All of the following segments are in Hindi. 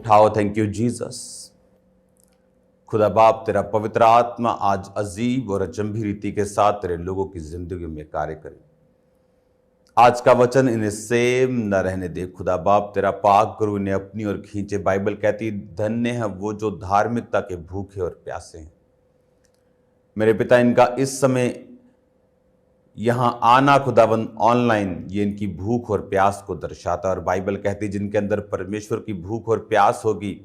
उठाओ। Thank you Jesus. खुदा बाप, तेरा पवित्र आत्मा आज अजीब और अचंभी रीति के साथ तेरे लोगों की जिंदगी में कार्य करे। आज का वचन इन्हें सेम न रहने दे। खुदा बाप, तेरा पाक गुरु इन्हें अपनी ओर खींचे। बाइबल कहती धन्य है वो जो धार्मिकता के भूखे और प्यासे हैं। मेरे पिता, इनका इस समय यहां आना खुदाबंद ऑनलाइन, ये इनकी भूख और प्यास को दर्शाता है। और बाइबल कहती जिनके अंदर परमेश्वर की भूख और प्यास होगी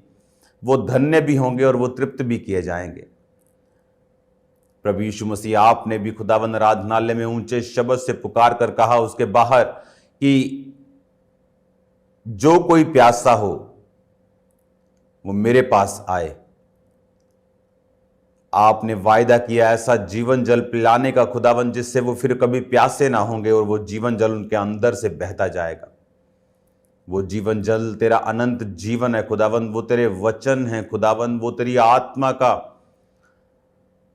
वो धन्य भी होंगे और वो तृप्त भी किए जाएंगे। प्रभु यीशु मसीह, आपने भी खुदावंद आराधनालय में ऊंचे शब्द से पुकार कर कहा उसके बाहर कि जो कोई प्यासा हो वो मेरे पास आए। आपने वायदा किया ऐसा जीवन जल पिलाने का खुदावंद, जिससे वो फिर कभी प्यासे ना होंगे और वो जीवन जल उनके अंदर से बहता जाएगा। वो जीवन जल तेरा अनंत जीवन है खुदावंद, वो तेरे वचन है खुदावंद, वो तेरी आत्मा का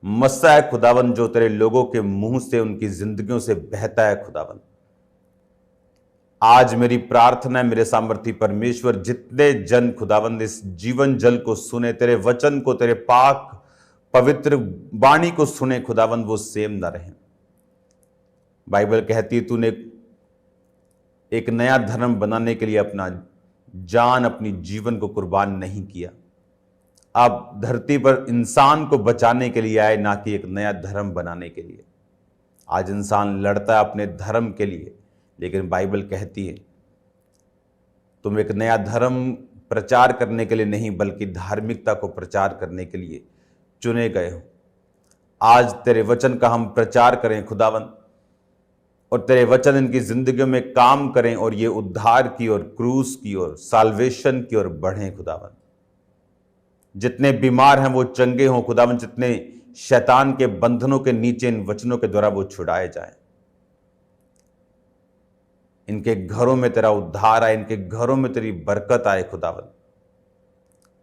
मस्सा है खुदावंद, जो तेरे लोगों के मुंह से उनकी जिंदगियों से बहता है खुदावंद। आज मेरी प्रार्थना है मेरे सामर्थी परमेश्वर, जितने जन खुदावंद इस जीवन जल को सुने, तेरे वचन को, तेरे पाक पवित्र वाणी को सुने खुदावंद, वो सेम ना रहे। बाइबल कहती है तूने एक नया धर्म बनाने के लिए अपना जान, अपनी जीवन को कुर्बान नहीं किया। आप धरती पर इंसान को बचाने के लिए आए, ना कि एक नया धर्म बनाने के लिए। आज इंसान लड़ता है अपने धर्म के लिए, लेकिन बाइबल कहती है तुम एक नया धर्म प्रचार करने के लिए नहीं, बल्कि धार्मिकता को प्रचार करने के लिए चुने गए हो। आज तेरे वचन का हम प्रचार करें खुदावंद, और तेरे वचन इनकी जिंदगियों में काम करें और ये उद्धार की और क्रूस की और साल्वेशन की ओर बढ़ें खुदावंद। जितने बीमार हैं वो चंगे हों खुदावंद, जितने शैतान के बंधनों के नीचे इन वचनों के द्वारा वो छुड़ाए जाएं। इनके घरों में तेरा उद्धार आए, इनके घरों में तेरी बरकत आए खुदावंद।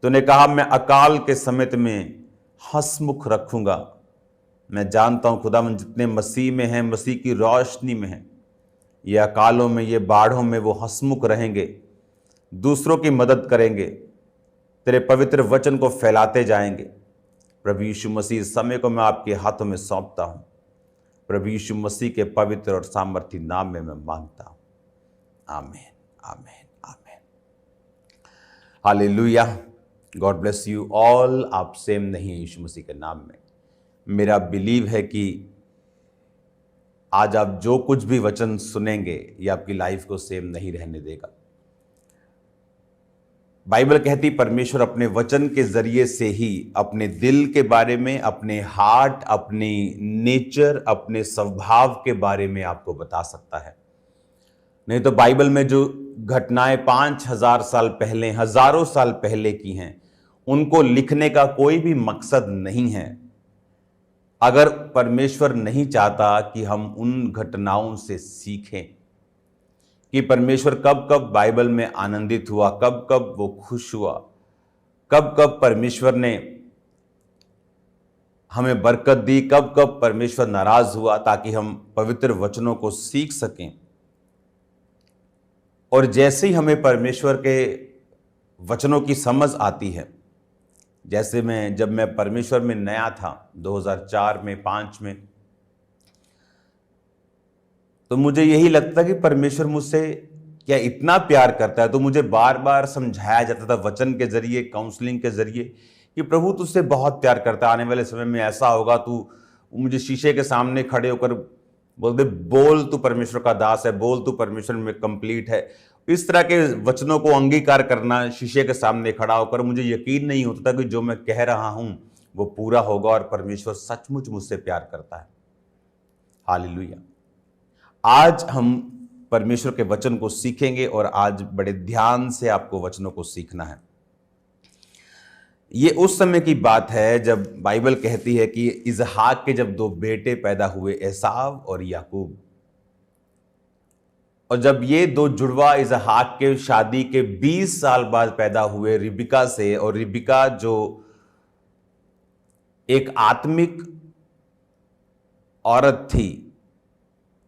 तूने कहा मैं अकाल के समय में हंसमुख रखूंगा। मैं जानता हूं खुदावंद, जितने मसीह में हैं, मसीह की रोशनी में हैं, ये अकालों में, ये बाढ़ों में वो हंसमुख रहेंगे, दूसरों की मदद करेंगे, तेरे पवित्र वचन को फैलाते जाएंगे। प्रभु यीशु मसीह, इस समय को मैं आपके हाथों में सौंपता हूं। प्रभु यीशु मसीह के पवित्र और सामर्थी नाम में मैं मांगता हूं, आमीन, आमीन, आमीन। Hallelujah. God bless you all. आप सेम नहीं है यीशु मसीह के नाम में। मेरा बिलीव है कि आज आप जो कुछ भी वचन सुनेंगे ये आपकी लाइफ को सेम नहीं रहने देगा। बाइबल कहती परमेश्वर अपने वचन के जरिए से ही अपने दिल के बारे में, अपने हार्ट, अपने नेचर, अपने स्वभाव के बारे में आपको बता सकता है। नहीं तो बाइबल में जो घटनाएं 5000 साल पहले, हजारों साल पहले की हैं, उनको लिखने का कोई भी मकसद नहीं है, अगर परमेश्वर नहीं चाहता कि हम उन घटनाओं से सीखें कि परमेश्वर कब कब बाइबल में आनंदित हुआ, कब कब वो खुश हुआ, कब कब परमेश्वर ने हमें बरकत दी, कब कब परमेश्वर नाराज हुआ, ताकि हम पवित्र वचनों को सीख सकें। और जैसे ही हमें परमेश्वर के वचनों की समझ आती है, जैसे जब मैं परमेश्वर में नया था 2004 में 5 में, तो मुझे यही लगता कि परमेश्वर मुझसे क्या इतना प्यार करता है। तो मुझे बार बार समझाया जाता था वचन के जरिए, काउंसलिंग के जरिए, कि प्रभु तुझसे बहुत प्यार करता है, आने वाले समय में ऐसा होगा। तू मुझे शीशे के सामने खड़े होकर बोलते, बोल तू परमेश्वर का दास है, बोल तू परमेश्वर में कंप्लीट है। इस तरह के वचनों को अंगीकार करना शीशे के सामने खड़ा होकर, मुझे यकीन नहीं होता था कि जो मैं कह रहा हूं वो पूरा होगा और परमेश्वर सचमुच मुझसे प्यार करता है। हालेलुया। आज हम परमेश्वर के वचन को सीखेंगे और आज बड़े ध्यान से आपको वचनों को सीखना है। ये उस समय की बात है जब बाइबल कहती है कि इसहाक के जब 2 बेटे पैदा हुए, एसाव और याकूब। और जब ये 2 जुड़वा इसहाक के शादी के 20 साल बाद पैदा हुए रिबिका से, और रिबिका जो एक आत्मिक औरत थी,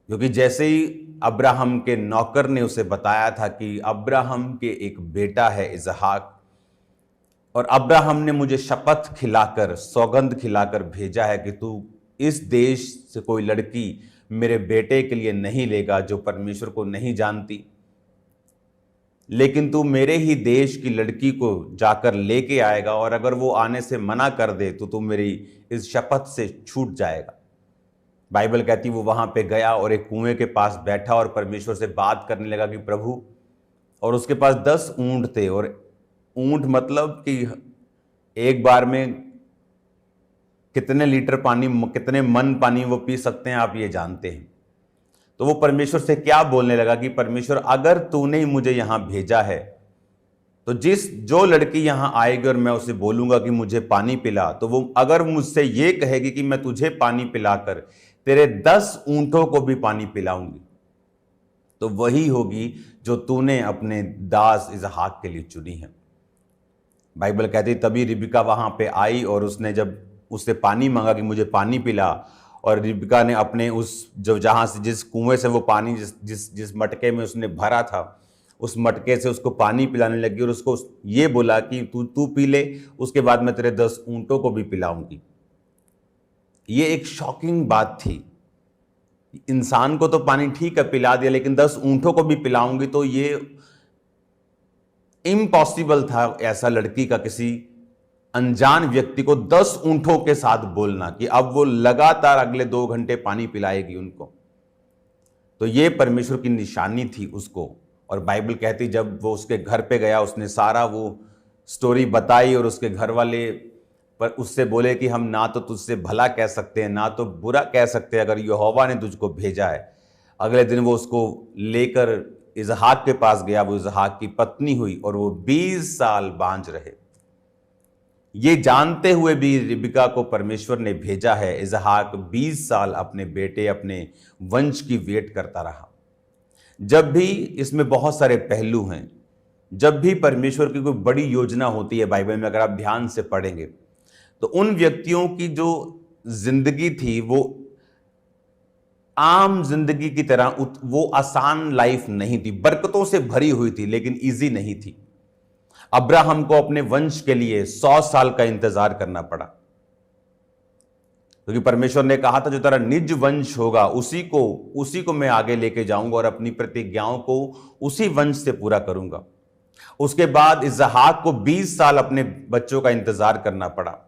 क्योंकि जैसे ही अब्राहम के नौकर ने उसे बताया था कि अब्राहम के एक बेटा है इसहाक, और अब्राहम ने मुझे शपथ खिलाकर, सौगंध खिलाकर भेजा है कि तू इस देश से कोई लड़की मेरे बेटे के लिए नहीं लेगा जो परमेश्वर को नहीं जानती, लेकिन तू मेरे ही देश की लड़की को जाकर लेके आएगा, और अगर वो आने से मना कर दे तो तू मेरी इस शपथ से छूट जाएगा। बाइबल कहती वो वहां पे गया और एक कुएं के पास बैठा और परमेश्वर से बात करने लगा कि प्रभु, और उसके पास 10 ऊंट थे, और ऊंट मतलब कि एक बार में कितने लीटर पानी, कितने मन पानी वो पी सकते हैं, आप ये जानते हैं। तो वो परमेश्वर से क्या बोलने लगा कि परमेश्वर, अगर तूने ही मुझे यहां भेजा है तो जो लड़की यहां आएगी और मैं उसे बोलूंगा कि मुझे पानी पिला, तो वो अगर मुझसे ये कहेगी कि मैं तुझे पानी पिलाकर तेरे 10 ऊंटों को भी पानी पिलाऊंगी, तो वही होगी जो तूने अपने दास इसहाक के लिए चुनी है। बाइबल कहती तभी रिबका वहां पे आई और उसने जब उससे पानी मांगा कि मुझे पानी पिला, और रिबका ने अपने जहां से, जिस कुएं से वो पानी, जिस मटके में उसने भरा था, उस मटके से उसको पानी पिलाने लगी और उसको ये बोला कि तू पी ले, उसके बाद मैं तेरे 10 ऊंटों को भी पिलाऊंगी। ये एक शॉकिंग बात थी। इंसान को तो पानी ठीक है पिला दिया, लेकिन 10 ऊंटों को भी पिलाऊंगी, तो ये इम्पॉसिबल था ऐसा लड़की का किसी अनजान व्यक्ति को 10 ऊंटों के साथ बोलना कि अब वो लगातार अगले 2 घंटे पानी पिलाएगी उनको। तो ये परमेश्वर की निशानी थी उसको। और बाइबल कहती जब वो उसके घर पे गया, उसने सारा वो स्टोरी बताई और उसके घर वाले पर उससे बोले कि हम ना तो तुझसे भला कह सकते हैं ना तो बुरा कह सकते, अगर यहोवा ने तुझको भेजा है। अगले दिन वो उसको लेकर इसहाक के पास गया, वो इसहाक की पत्नी हुई और वो 20 साल बांझ रहे। ये जानते हुए भी रिबका को परमेश्वर ने भेजा है, इसहाक 20 साल अपने बेटे, अपने वंश की वेट करता रहा। जब भी, इसमें बहुत सारे पहलू हैं, जब भी परमेश्वर की कोई बड़ी योजना होती है बाइबल में, अगर आप ध्यान से पढ़ेंगे तो उन व्यक्तियों की जो जिंदगी थी वो आम जिंदगी की तरह वो आसान लाइफ नहीं थी, बरकतों से भरी हुई थी, लेकिन इजी नहीं थी। अब्राहम को अपने वंश के लिए 100 साल का इंतजार करना पड़ा, क्योंकि परमेश्वर ने कहा था जो तेरा निज वंश होगा उसी को मैं आगे लेके जाऊंगा और अपनी प्रतिज्ञाओं को उसी वंश से पूरा करूंगा। उसके बाद इसहाक को 20 साल अपने बच्चों का इंतजार करना पड़ा।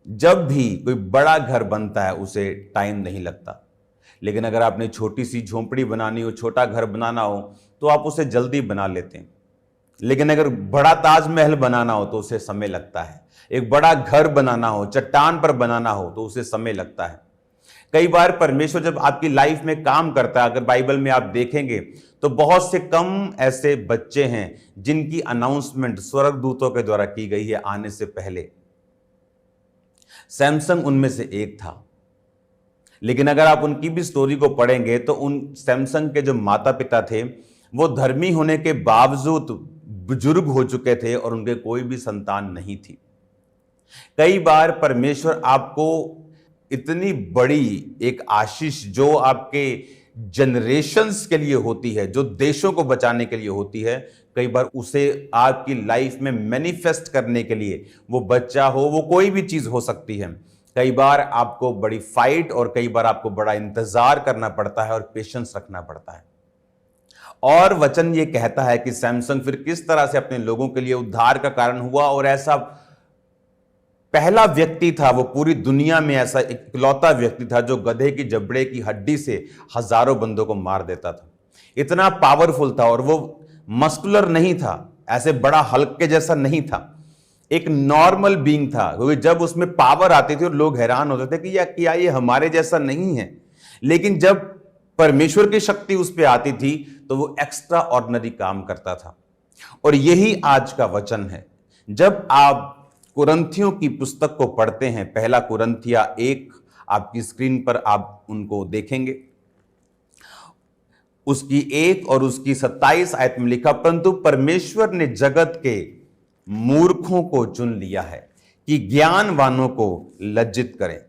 जब भी कोई बड़ा घर बनता है उसे टाइम नहीं लगता, लेकिन अगर आपने छोटी सी झोंपड़ी बनानी हो, छोटा घर बनाना हो, तो आप उसे जल्दी बना लेते हैं। लेकिन अगर बड़ा ताजमहल बनाना हो तो उसे समय लगता है। एक बड़ा घर बनाना हो, चट्टान पर बनाना हो, तो उसे समय लगता है। कई बार परमेश्वर जब आपकी लाइफ में काम करता है, अगर बाइबल में आप देखेंगे तो बहुत से कम ऐसे बच्चे हैं जिनकी अनाउंसमेंट स्वर्गदूतों के द्वारा की गई है आने से पहले। सैमसंग उनमें से एक था। लेकिन अगर आप उनकी भी स्टोरी को पढ़ेंगे तो उन सैमसंग के जो माता पिता थे वो धर्मी होने के बावजूद बुजुर्ग हो चुके थे और उनके कोई भी संतान नहीं थी। कई बार परमेश्वर आपको इतनी बड़ी एक आशीष जो आपके जनरेशंस के लिए होती है, जो देशों को बचाने के लिए होती है, कई बार उसे आपकी लाइफ में मैनिफेस्ट करने के लिए, वो बच्चा हो, वो कोई भी चीज हो सकती है, कई बार आपको बड़ी फाइट और कई बार आपको बड़ा इंतजार करना पड़ता है और पेशेंस रखना पड़ता है। और वचन ये कहता है कि सैमसंग फिर किस तरह से अपने लोगों के लिए उद्धार का कारण हुआ, और ऐसा पहला व्यक्ति था, वो पूरी दुनिया में ऐसा इकलौता व्यक्ति था जो गधे की जबड़े की हड्डी से हजारों बंदों को मार देता था। इतना पावरफुल था, और वो मस्कुलर नहीं था, ऐसे बड़ा हल्क के जैसा नहीं था, एक नॉर्मल बीइंग था। क्योंकि जब उसमें पावर आती थी और लोग हैरान होते थे कि क्या ये हमारे जैसा नहीं है, लेकिन जब परमेश्वर की शक्ति उस पर आती थी तो वो एक्स्ट्रा ऑर्डिनरी काम करता था। और यही आज का वचन है। जब आप कुरिन्थियों की पुस्तक को पढ़ते हैं, पहला कुरिन्थिया 1, आपकी स्क्रीन पर आप उनको देखेंगे, उसकी 1 और उसकी 27 आयत में लिखा, परंतु परमेश्वर ने जगत के मूर्खों को चुन लिया है कि ज्ञानवानों को लज्जित करें।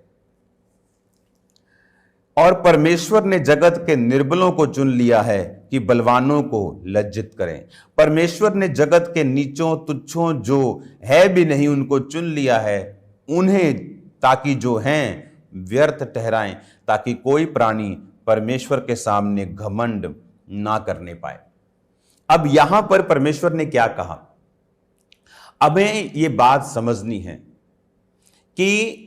और परमेश्वर ने जगत के निर्बलों को चुन लिया है कि बलवानों को लज्जित करें। परमेश्वर ने जगत के नीचों तुच्छों जो है भी नहीं उनको चुन लिया है, उन्हें ताकि जो हैं व्यर्थ ठहराएं, ताकि कोई प्राणी परमेश्वर के सामने घमंड ना करने पाए। अब यहां पर परमेश्वर ने क्या कहा, हमें यह बात समझनी है कि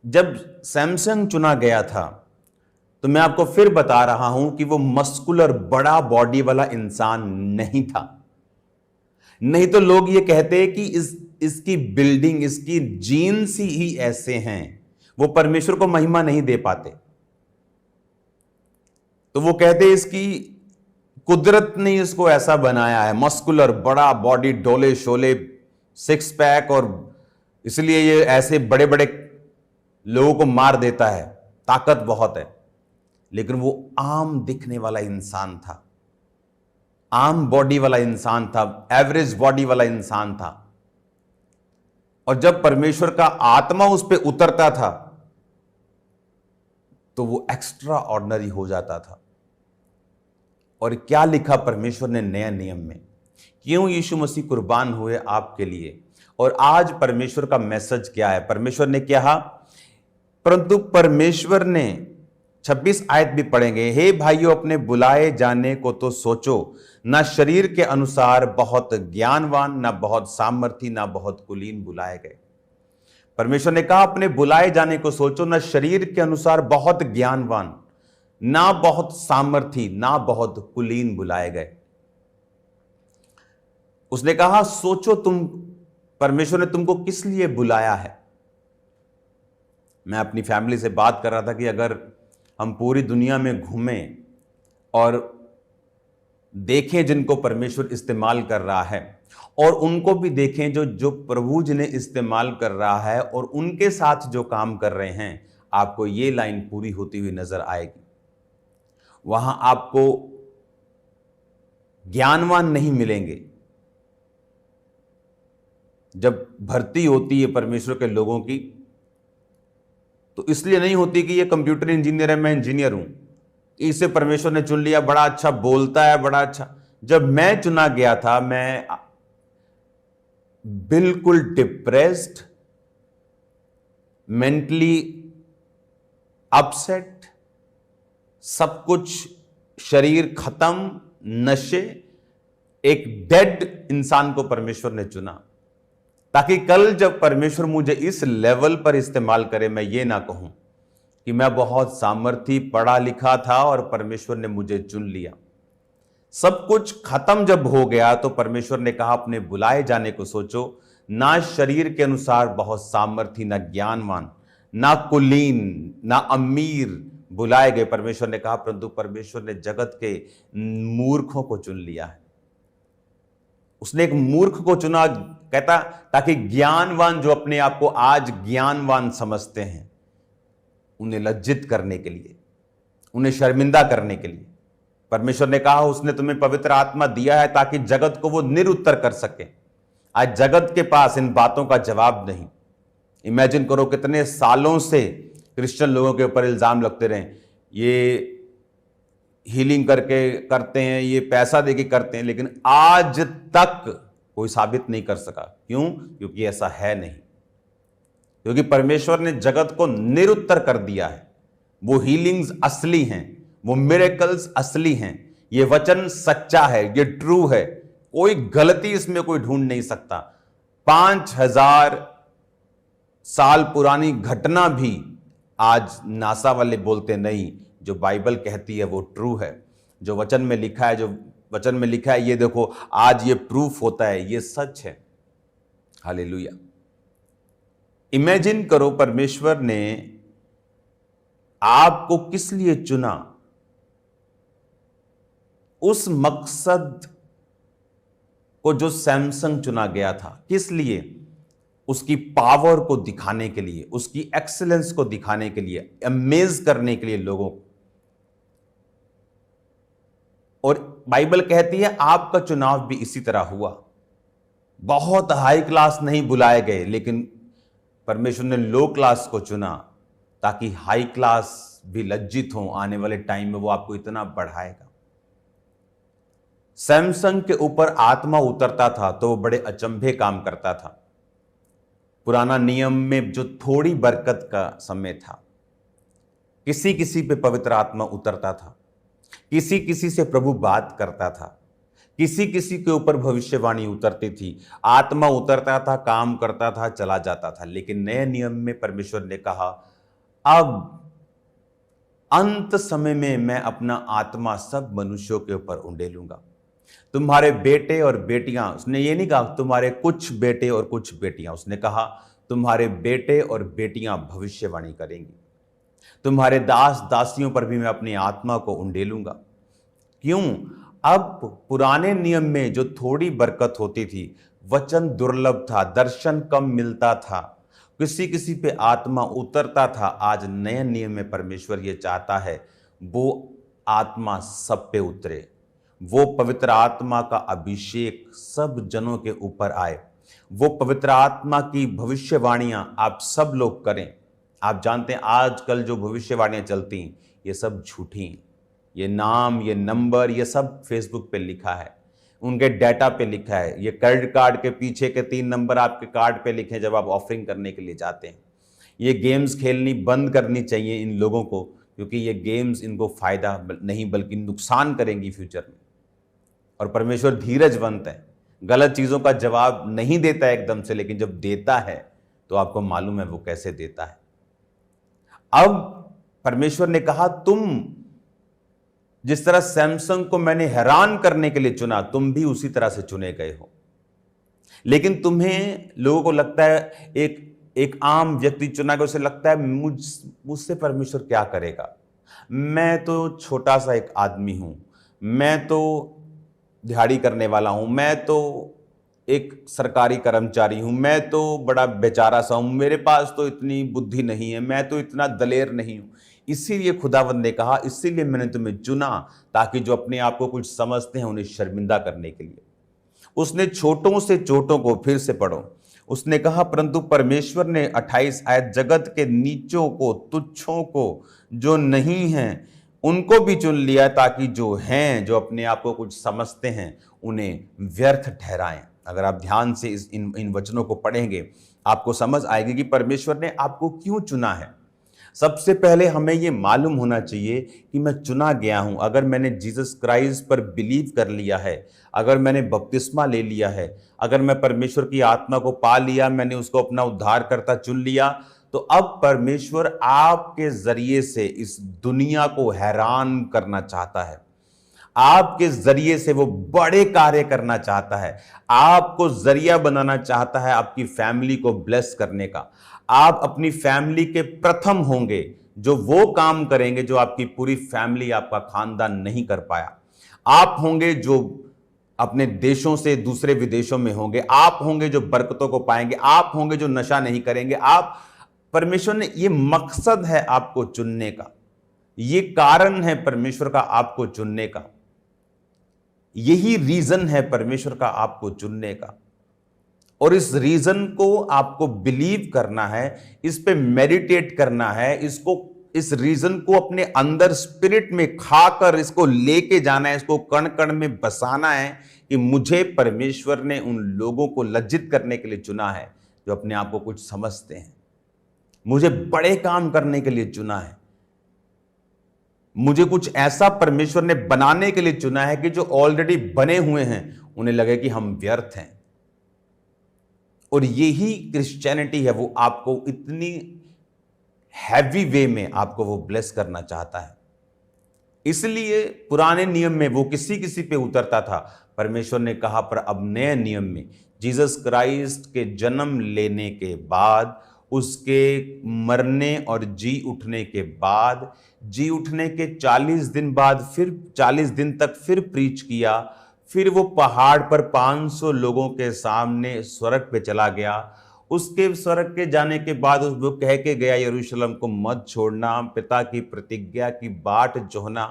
जब सैमसन चुना गया था, तो मैं आपको फिर बता रहा हूं कि वो मस्कुलर बड़ा बॉडी वाला इंसान नहीं था। नहीं तो लोग ये कहते हैं कि इसकी बिल्डिंग, इसकी जीन्स ही ऐसे हैं, वो परमेश्वर को महिमा नहीं दे पाते। तो वो कहते इसकी कुदरत ने इसको ऐसा बनाया है, मस्कुलर बड़ा बॉडी, डोले शोले, सिक्स पैक, और इसलिए ये ऐसे बड़े बड़े लोगों को मार देता है, ताकत बहुत है। लेकिन वो आम दिखने वाला इंसान था, आम बॉडी वाला इंसान था, एवरेज बॉडी वाला इंसान था। और जब परमेश्वर का आत्मा उस पर उतरता था तो वो एक्स्ट्रा ऑर्डिनरी हो जाता था। और क्या लिखा परमेश्वर ने नया नियम में, क्यों यीशु मसीह कुर्बान हुए आपके लिए। और आज परमेश्वर का मैसेज क्या है, परमेश्वर ने कहा, परंतु परमेश्वर ने 26 आयत भी पढ़ेंगे, हे भाइयों अपने बुलाए जाने को तो सोचो, ना शरीर के अनुसार बहुत ज्ञानवान, ना बहुत सामर्थी, ना बहुत कुलीन बुलाए गए। परमेश्वर ने कहा अपने बुलाए जाने को सोचो, ना शरीर के अनुसार बहुत ज्ञानवान, ना बहुत सामर्थी, ना बहुत कुलीन बुलाए गए। उसने कहा सोचो तुम, परमेश्वर ने तुमको किस लिए बुलाया है। मैं अपनी फैमिली से बात कर रहा था कि अगर हम पूरी दुनिया में घूमें और देखें जिनको परमेश्वर इस्तेमाल कर रहा है, और उनको भी देखें जो प्रभु जिन्हें इस्तेमाल कर रहा है, और उनके साथ जो काम कर रहे हैं, आपको ये लाइन पूरी होती हुई नजर आएगी। वहां आपको ज्ञानवान नहीं मिलेंगे। जब भर्ती होती है परमेश्वर के लोगों की, तो इसलिए नहीं होती कि ये कंप्यूटर इंजीनियर है, मैं इंजीनियर हूं, इसे परमेश्वर ने चुन लिया, बड़ा अच्छा बोलता है, बड़ा अच्छा। जब मैं चुना गया था, मैं बिल्कुल डिप्रेस्ड, मेंटली अपसेट, सब कुछ, शरीर खत्म, नशे, एक डेड इंसान को परमेश्वर ने चुना, ताकि कल जब परमेश्वर मुझे इस लेवल पर इस्तेमाल करे, मैं ये ना कहूं कि मैं बहुत सामर्थी पढ़ा लिखा था और परमेश्वर ने मुझे चुन लिया। सब कुछ खत्म जब हो गया तो परमेश्वर ने कहा अपने बुलाए जाने को सोचो, ना शरीर के अनुसार बहुत सामर्थी, ना ज्ञानवान, ना कुलीन, ना अमीर बुलाए गए। परमेश्वर ने कहा, परंतु परमेश्वर ने जगत के मूर्खों को चुन लिया है। उसने एक मूर्ख को चुना, कहता ताकि ज्ञानवान जो अपने आप को आज ज्ञानवान समझते हैं, उन्हें लज्जित करने के लिए, उन्हें शर्मिंदा करने के लिए। परमेश्वर ने कहा उसने तुम्हें पवित्र आत्मा दिया है ताकि जगत को वो निरुत्तर कर सके। आज जगत के पास इन बातों का जवाब नहीं। इमेजिन करो कितने सालों से क्रिश्चियन लोगों के ऊपर इल्जाम लगते रहे, ये हीलिंग करके करते हैं, ये पैसा देके करते हैं, लेकिन आज तक कोई साबित नहीं कर सका। क्यों? क्योंकि ऐसा है नहीं, क्योंकि परमेश्वर ने जगत को निरुत्तर कर दिया है। वो हीलिंग्स असली हैं, वो मिरेकल्स असली हैं, ये वचन सच्चा है, ये ट्रू है, कोई गलती इसमें कोई ढूंढ नहीं सकता। 5000 साल पुरानी घटना भी आज नासा वाले बोलते नहीं, जो बाइबल कहती है वो ट्रू है। जो वचन में लिखा है, जो वचन में लिखा है, ये देखो आज ये प्रूफ होता है, ये सच है। हालेलुया। इमेजिन करो परमेश्वर ने आपको किस लिए चुना, उस मकसद को जो सैमसन चुना गया था, किस लिए? उसकी पावर को दिखाने के लिए, उसकी एक्सीलेंस को दिखाने के लिए, अमेज करने के लिए लोगों को। और बाइबल कहती है आपका चुनाव भी इसी तरह हुआ। बहुत हाई क्लास नहीं बुलाए गए, लेकिन परमेश्वर ने लो क्लास को चुना, ताकि हाई क्लास भी लज्जित हो, आने वाले टाइम में वो आपको इतना बढ़ाएगा। सैमसंग के ऊपर आत्मा उतरता था तो वो बड़े अचंभे काम करता था। पुराना नियम में जो थोड़ी बरकत का समय था, किसी किसी पे पवित्र आत्मा उतरता था, किसी किसी से प्रभु बात करता था, किसी किसी के ऊपर भविष्यवाणी उतरती थी, आत्मा उतरता था, काम करता था, चला जाता था। लेकिन नए नियम में परमेश्वर ने कहा, अब अंत समय में मैं अपना आत्मा सब मनुष्यों के ऊपर उंडेलूंगा। तुम्हारे बेटे और बेटियां, उसने ये नहीं कहा तुम्हारे कुछ बेटे और कुछ बेटियां, उसने कहा तुम्हारे बेटे और बेटियां भविष्यवाणी करेंगी। तुम्हारे दास दासियों पर भी मैं अपनी आत्मा को उंडेलूंगा। क्यों? अब पुराने नियम में जो थोड़ी बरकत होती थी, वचन दुर्लभ था, दर्शन कम मिलता था, किसी किसी पे आत्मा उतरता था। आज नए नियम में परमेश्वर ये चाहता है वो आत्मा सब पे उतरे, वो पवित्र आत्मा का अभिषेक सब जनों के ऊपर आए, वो पवित्र आत्मा की भविष्यवाणियां आप सब लोग करें। आप जानते हैं आजकल जो भविष्यवाणियां चलती हैं ये सब झूठी हैं। ये नाम, ये नंबर, ये सब फेसबुक पे लिखा है, उनके डाटा पे लिखा है। ये क्रेडिट कार्ड के पीछे के 3 नंबर आपके कार्ड पे लिखे हैं जब आप ऑफरिंग करने के लिए जाते हैं। ये गेम्स खेलनी बंद करनी चाहिए इन लोगों को, क्योंकि ये गेम्स इनको फायदा नहीं बल्कि नुकसान करेंगी फ्यूचर में। और परमेश्वर धीरजवंत है, गलत चीजों का जवाब नहीं देता है एकदम से, लेकिन जब देता है तो आपको मालूम है वो कैसे देता है। अब परमेश्वर ने कहा, तुम जिस तरह सैमसंग को मैंने हैरान करने के लिए चुना, तुम भी उसी तरह से चुने गए हो। लेकिन तुम्हें, लोगों को लगता है, एक आम व्यक्ति चुना गया, उसे लगता है मुझसे परमेश्वर क्या करेगा, मैं तो छोटा सा एक आदमी हूं, मैं तो दिहाड़ी करने वाला हूं, मैं तो एक सरकारी कर्मचारी हूं, मैं तो बड़ा बेचारा सा हूं, मेरे पास तो इतनी बुद्धि नहीं है, मैं तो इतना दलेर नहीं हूं। इसीलिए खुदावंद ने कहा, इसीलिए मैंने तुम्हें चुना, ताकि जो अपने आप को कुछ समझते हैं उन्हें शर्मिंदा करने के लिए। उसने छोटों से चोटों को, फिर से पढ़ो, उसने कहा, परंतु परमेश्वर ने 28 आयत, जगत के नीचों को, तुच्छों को, जो नहीं हैं उनको भी चुन लिया, ताकि जो हैं, जो अपने आप को कुछ समझते हैं, उन्हें व्यर्थ ठहराएं। अगर आप ध्यान से इन वचनों को पढ़ेंगे, आपको समझ आएगी कि परमेश्वर ने आपको क्यों चुना है। सबसे पहले हमें यह मालूम होना चाहिए कि मैं चुना गया हूं। अगर मैंने जीसस क्राइस्ट पर बिलीव कर लिया है, अगर मैंने बपतिस्मा ले लिया है, अगर मैं परमेश्वर की आत्मा को पा लिया, मैंने उसको अपना उद्धारकर्ता चुन लिया, तो अब परमेश्वर आपके जरिए से इस दुनिया को हैरान करना चाहता है। आपके जरिए से वो बड़े कार्य करना चाहता है, आपको जरिया बनाना चाहता है आपकी फैमिली को ब्लेस करने का। आप अपनी फैमिली के प्रथम होंगे जो वो काम करेंगे जो आपकी पूरी फैमिली, आपका खानदान नहीं कर पाया। आप होंगे जो अपने देशों से दूसरे विदेशों में होंगे, आप होंगे जो बरकतों को पाएंगे, आप होंगे जो नशा नहीं करेंगे। आप, परमेश्वर ने, ये मकसद है आपको चुनने का, ये कारण है परमेश्वर का आपको चुनने का, यही रीजन है परमेश्वर का आपको चुनने का। और इस रीजन को आपको बिलीव करना है, इस पे मेडिटेट करना है, इस रीजन को अपने अंदर स्पिरिट में खाकर इसको लेके जाना है, इसको कण कण में बसाना है कि मुझे परमेश्वर ने उन लोगों को लज्जित करने के लिए चुना है जो अपने आप को कुछ समझते हैं। मुझे बड़े काम करने के लिए चुना है, मुझे कुछ ऐसा परमेश्वर ने बनाने के लिए चुना है कि जो ऑलरेडी बने हुए हैं उन्हें लगे कि हम व्यर्थ हैं। और यही क्रिश्चियनिटी है, वो आपको इतनी हैवी वे में आपको वो ब्लेस करना चाहता है। इसलिए पुराने नियम में वो किसी किसी पे उतरता था, परमेश्वर ने कहा, पर अब नए नियम में जीसस क्राइस्ट के जन्म लेने के बाद, उसके मरने और जी उठने के बाद, जी उठने के 40 दिन बाद, फिर 40 दिन तक फिर प्रीच किया, फिर वो पहाड़ पर 500 लोगों के सामने स्वर्ग पे चला गया। उसके स्वर्ग के जाने के बाद वो कह के गया, यरूशलेम को मत छोड़ना, पिता की प्रतिज्ञा की बाट जोहना।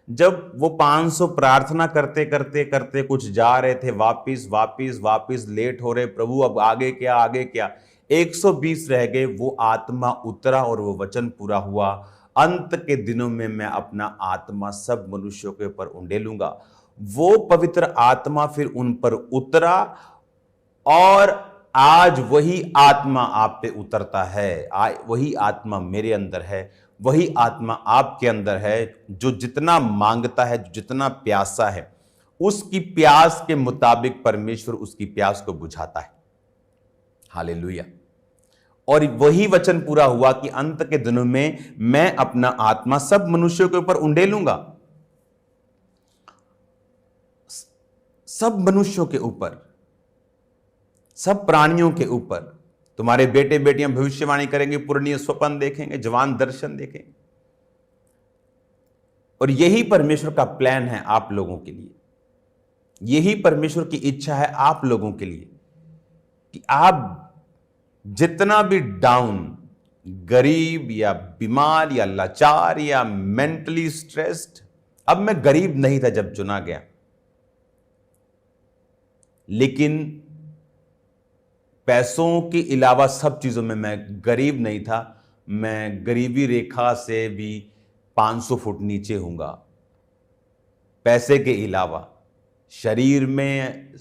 जब वो 500 प्रार्थना करते करते करते कुछ जा रहे थे, वापिस वापिस वापिस लेट हो रहे, प्रभु अब आगे क्या, आगे क्या, 120 रह गए, वो आत्मा उतरा और वो वचन पूरा हुआ, अंत के दिनों में मैं अपना आत्मा सब मनुष्यों के ऊपर उंडेलूंगा। वो पवित्र आत्मा फिर उन पर उतरा और आज वही आत्मा आप पे उतरता है। वही आत्मा मेरे अंदर है, वही आत्मा आपके अंदर है। जो जितना मांगता है, जो जितना प्यासा है, उसकी प्यास के मुताबिक परमेश्वर उसकी प्यास को बुझाता है। हालेलुया। और वही वचन पूरा हुआ कि अंत के दिनों में मैं अपना आत्मा सब मनुष्यों के ऊपर उंडेलूंगा। सब मनुष्यों के ऊपर, सब प्राणियों के ऊपर। तुम्हारे बेटे बेटियां भविष्यवाणी करेंगे, पूर्णीय स्वप्न देखेंगे, जवान दर्शन देखेंगे। और यही परमेश्वर का प्लान है आप लोगों के लिए। यही परमेश्वर की इच्छा है आप लोगों के लिए कि आप जितना भी डाउन, गरीब या बीमार या लाचार या मेंटली स्ट्रेस्ड, अब मैं गरीब नहीं था जब चुना गया, लेकिन पैसों के अलावा सब चीजों में मैं गरीब नहीं था। मैं गरीबी रेखा से भी 500 फुट नीचे हूंगा। पैसे के अलावा शरीर में,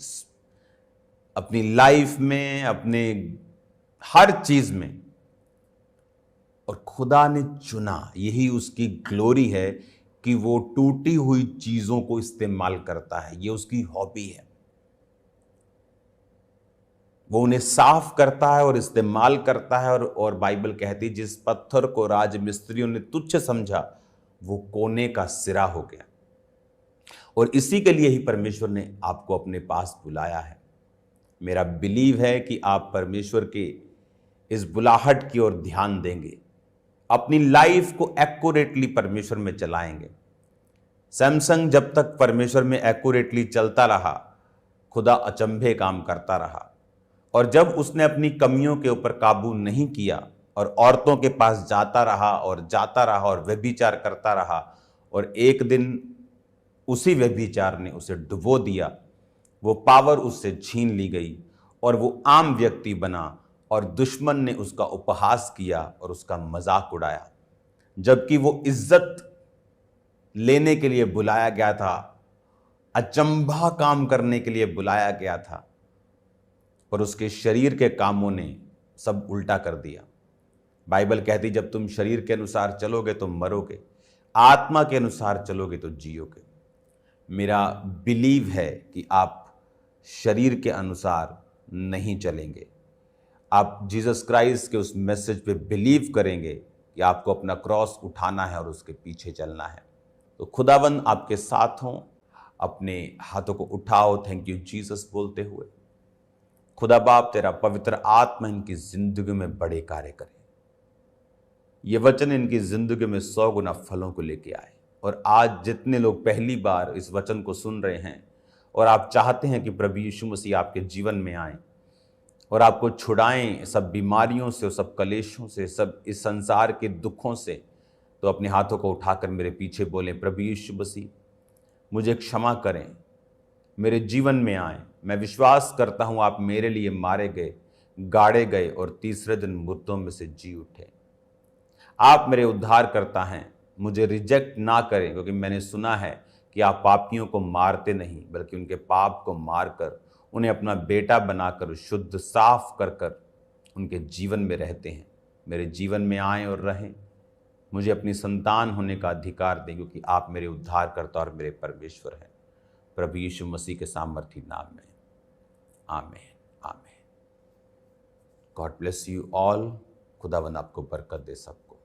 अपनी लाइफ में, अपने हर चीज में। और खुदा ने चुना, यही उसकी ग्लोरी है कि वो टूटी हुई चीजों को इस्तेमाल करता है। ये उसकी हॉबी है। वो उन्हें साफ करता है और इस्तेमाल करता है। और बाइबल कहती है, जिस पत्थर को राजमिस्त्रियों ने तुच्छ समझा, वो कोने का सिरा हो गया। और इसी के लिए ही परमेश्वर ने आपको अपने पास बुलाया है। मेरा बिलीव है कि आप परमेश्वर के इस बुलाहट की ओर ध्यान देंगे, अपनी लाइफ को एक्यूरेटली परमेश्वर में चलाएंगे। सैमसंग जब तक परमेश्वर में एक्यूरेटली चलता रहा, खुदा अचंभे काम करता रहा। और जब उसने अपनी कमियों के ऊपर काबू नहीं किया और औरतों के पास जाता रहा और व्यभिचार करता रहा, और एक दिन उसी व्यभिचार ने उसे डुबो दिया, वो पावर उससे छीन ली गई और वो आम व्यक्ति बना और दुश्मन ने उसका उपहास किया और उसका मजाक उड़ाया। जबकि वो इज्जत लेने के लिए बुलाया गया था, अचंभा काम करने के लिए बुलाया गया था, पर उसके शरीर के कामों ने सब उल्टा कर दिया। बाइबल कहती, जब तुम शरीर के अनुसार चलोगे तो मरोगे, आत्मा के अनुसार चलोगे तो जियोगे। मेरा बिलीव है कि आप शरीर के अनुसार नहीं चलेंगे। आप जीसस क्राइस्ट के उस मैसेज पे बिलीव करेंगे कि आपको अपना क्रॉस उठाना है और उसके पीछे चलना है। तो खुदावंद आपके साथ हों। अपने हाथों को उठाओ, थैंक यू जीसस बोलते हुए। खुदा बाप, तेरा पवित्र आत्मा इनकी जिंदगी में बड़े कार्य करे। ये वचन इनकी जिंदगी में 100 गुना फलों को लेके आए। और आज जितने लोग पहली बार इस वचन को सुन रहे हैं और आप चाहते हैं कि प्रभु यीशु मसीह आपके जीवन में आए और आपको छुड़ाएं सब बीमारियों से, सब कलेशों से, सब इस संसार के दुखों से, तो अपने हाथों को उठाकर मेरे पीछे बोलें, प्रभु यीशु मसीह मुझे क्षमा करें, मेरे जीवन में आए। मैं विश्वास करता हूँ आप मेरे लिए मारे गए, गाड़े गए और तीसरे दिन मुर्दों में से जी उठे। आप मेरे उद्धार करता हैं। मुझे रिजेक्ट ना करें, क्योंकि मैंने सुना है कि आप पापियों को मारते नहीं, बल्कि उनके पाप को मारकर उन्हें अपना बेटा बनाकर शुद्ध साफ कर कर उनके जीवन में रहते हैं। मेरे जीवन में आएँ और रहें। मुझे अपनी संतान होने का अधिकार दें, क्योंकि आप मेरे उद्धारकर्ता और मेरे परमेश्वर हैं। प्रभु यीशु मसीह के सामर्थी नाम में आमीन, आमीन। God bless you all. खुदावंद आपको बरकत दे सबको।